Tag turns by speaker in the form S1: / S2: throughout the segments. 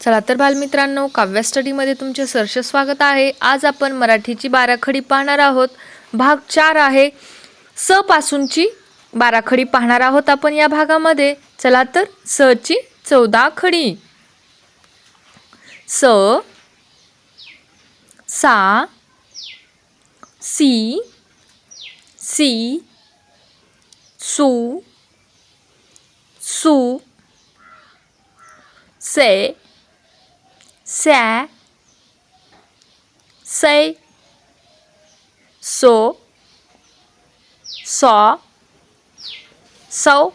S1: चला तर बालमित्रांनो, काव्य स्टडीमध्ये तुमचे सहर्ष स्वागत आहे। आज आपण मराठीची बाराखडी पाहणार आहोत। भाग 4 आहे। स पासूनची बाराखडी पाहणार आहोत आपण या भागामध्ये। चला तर स ची 14 खडी। स, सा, सी, सी, सु, सु, से, सॅ, सै, सो, सॉ, सौ,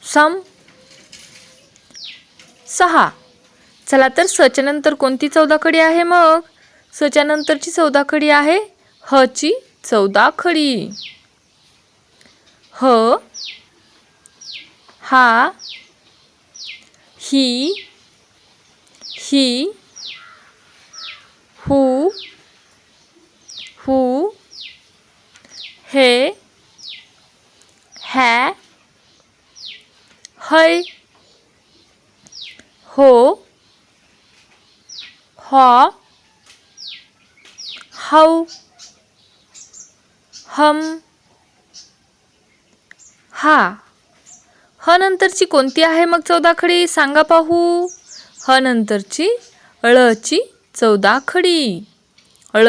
S1: सम, सहा। चला तर स च्या नंतर कोणती 14 खडी आहे मग? स च्या नंतरची 14 खडी आहे ह ची 14 खडी। ह, हा, ही, ही, हू, हू, हे, है, है, हो, हॉ, हौ, हम, हा। ह नंतरची कोणती आहे मग 14 खडी? सांगा पाहू। ह नंतरची ळ ची 14 खडी। ळ,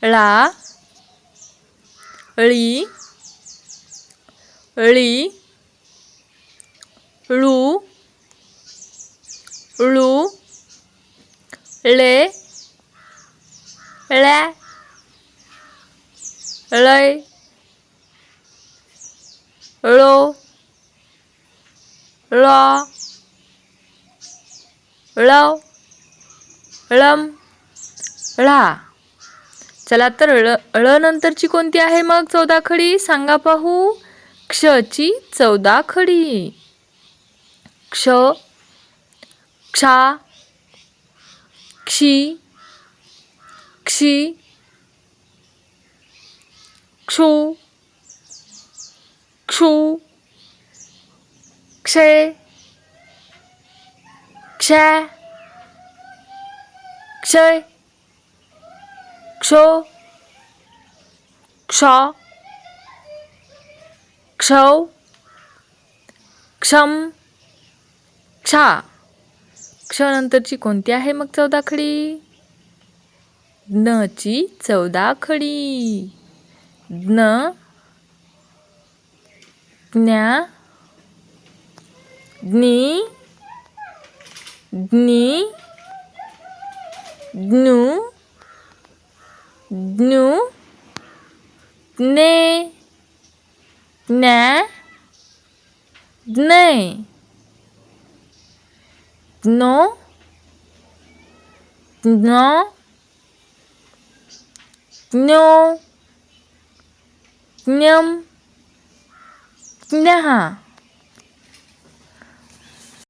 S1: ळा, ळी, ळी, ळू, ळू, ळे, ळ्या, ळै, ळो, ळॉ, ळव, ळम, ळा। चला तर ळ नंतरची कोणती आहे मग 14 खडी? सांगा पाहू। क्ष ची 14 खडी। क्ष,क्षा, क्षी, क्षी, क्षू, क्षू, क्षे, क्षै, क्षय, क्षो, क्षौ, क्षौ, क्षम,क्षा। क्ष नंतरची कोणती आहे मग 14 खडी? न ची 14 खडी। ज्ञ, ज्ञा, ज्ञी, ज्ञी, ज्ञू, ज्ञू, ज्ञे, ज्ञा, ज्ञै, ज्ञो, ज्ञौ, ज्ञो, ज्ञम, ज्ञः।